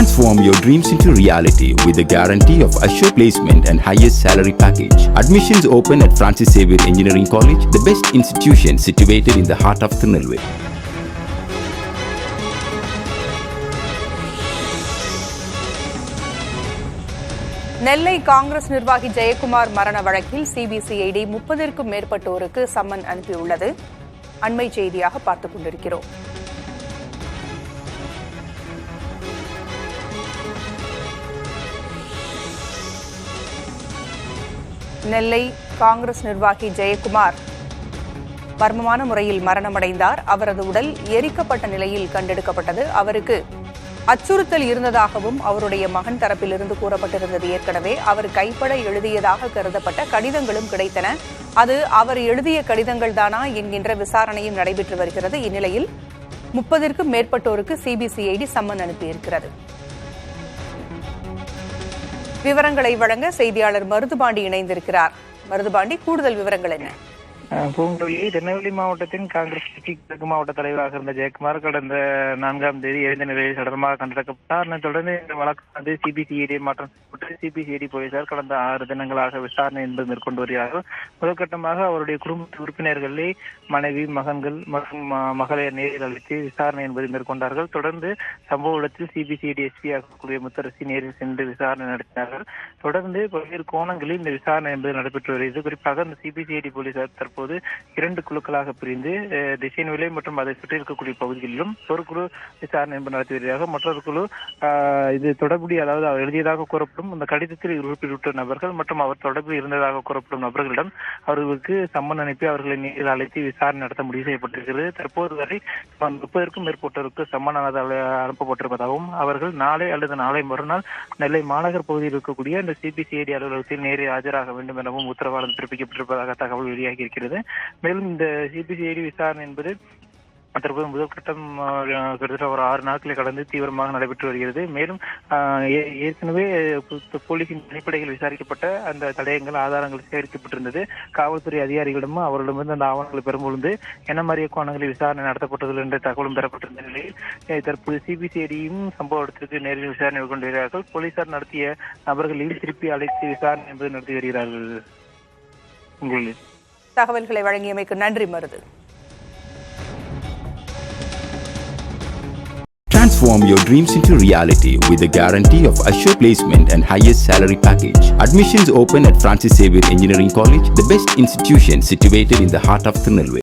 Transform your dreams into reality with the guarantee of assured placement and highest salary package. Admissions open at Francis Xavier Engineering College, the best institution situated in the heart of Tirunelveli. நெல்லை காங்கிரஸ் நிர்வாகி ஜெயக்குமார் மரண வழக்கில் CBCID 30க்கும் மேற்பட்டோருக்கு summon அனுப்பியுள்ளது. அண்மை செய்தியாக பார்த்துக் கொண்டிருக்கிறோம். நெல்லை காங்கிரஸ் நிர்வாகி ஜெயக்குமார் மர்மமான முறையில் மரணமடைந்தார். அவரது உடல் எரிக்கப்பட்ட நிலையில் கண்டெடுக்கப்பட்டது. அவருக்கு அச்சுறுத்தல் இருந்ததாகவும் அவருடைய மகன் தரப்பிலிருந்து கூறப்பட்டிருந்தது. ஏற்கனவே அவர் கைப்பட எழுதியதாக கருதப்பட்ட கடிதங்களும் கிடைத்தன. அது அவர் எழுதிய கடிதங்கள் தானா என்கின்ற விசாரணையும் நடைபெற்று வருகிறது. இந்நிலையில் 30க்கும் மேற்பட்டோருக்கு சிபிசிஐடி சம்மன் அனுப்பியிருக்கிறது. விவரங்களை வழங்க செய்தியாளர் மருதுபாண்டி இணைந்திருக்கிறார். மருதுபாண்டி, கூடுதல் விவரங்கள் என்ன? பூங்குழலி, திருநெல்வேலி மாவட்டத்தின் காங்கிரஸ் கட்சி கிழக்கு மாவட்ட தலைவராக இருந்த ஜெயக்குமார் கடந்த 4ஆம் தேதி எழுந்த நிலையில் சடலமாக கண்டெடுக்கப்பட்டார். அதனைத் தொடர்ந்து இந்த வழக்கு சிபிசிஐடி மாற்றம் செய்யப்பட்டு சிபிசிஐடி போலீசார் கடந்த 6 தினங்களாக விசாரணை என்பது மேற்கொண்டு வருகிறார்கள். முதற்கட்டமாக அவருடைய குடும்ப உறுப்பினர்களை, மனைவி, மகன்கள் மற்றும் மகளை நேரில் அழைத்து விசாரணை என்பதை மேற்கொண்டார்கள். தொடர்ந்து சம்பவ இடத்தில் சிபிசிஐடி எஸ்பி ஆகக்கூடிய முத்தரசி நேரில் சென்று விசாரணை நடத்தினார்கள். தொடர்ந்து பல்வேறு கோணங்களில் இந்த விசாரணை என்பது நடைபெற்று வருகிறது. குறிப்பாக இந்த சிபிசிஐடி போலீசார் தற்போது 2 குழுக்களாக பிரிந்து திசைநிலை மற்றும் அதை சுற்றி இருக்கக்கூடிய பகுதிகளிலும் ஒரு குழு விசாரணை என்பது நடத்தி வருகிறார்கள். மற்றொரு குழு இது தொடர்புடைய, அதாவது அவர் எழுதியதாக கூறப்படும் அந்த கடிதத்தில் குறிப்பிட்ட நபர்கள் மற்றும் அவர் தொடர்பில் இருந்ததாக கூறப்படும் நபர்களிடம் அவர்களுக்கு சம்மன் அனுப்பி அவர்களை நேரில் அழைத்து விசாரணை நடத்த முடிவு செய்யப்பட்டிருக்கிறது. தற்போது வரை 30க்கும் மேற்பட்டோருக்கு சம்மன் அனுப்பப்பட்டிருப்பதாகவும் அவர்கள் நாளை அல்லது நாளை மறுநாள் நெல்லை மாநகர் பகுதியில் இருக்கக்கூடிய இந்த சிபிசிஐடி அலுவலகத்தில் நேரில் ஆஜராக வேண்டும் எனவும் உத்தரவாதம் பிறப்பிக்கப்பட்டிருப்பதாக தகவல் வெளியாகி இருக்கிறது. மேலும் இந்த சிபிசிஐடி விசாரணை என்பது தற்போது முதற்கட்டம் கிட்டத்தட்ட ஒரு 6 நாட்களை கடந்து தீவிரமாக நடைபெற்று வருகிறது. மேலும் ஏற்கனவே போலீசின் அடிப்படையில் விசாரிக்கப்பட்ட அந்த தடயங்கள், ஆதாரங்கள் சேகரிக்கப்பட்டிருந்தது. காவல்துறை அதிகாரிகளிடமும் அவர்களிடமிருந்து அந்த ஆவணங்களை பெறும்பொழுது என்ன மாதிரியே கோணங்களில் விசாரணை நடத்தப்பட்டது என்ற தகவலும் பெறப்பட்டிருந்த நிலையில் தற்போது சிபிசிஐடியும் சம்பவ இடத்திற்கு நேரில் விசாரணை மேற்கொண்டு வருகிறார்கள். போலீசார் நடத்திய நபர்களையும் திருப்பி அழைத்து விசாரணை என்பது நடத்தி வருகிறார்கள். உங்களில் தகவல்களை வழங்கியமைக்கு நன்றி Marudhu. Transform your dreams into reality with the guarantee of assured placement and highest salary package. Admissions open at Francis Xavier Engineering College, the best institution situated in the heart of Tirunelveli.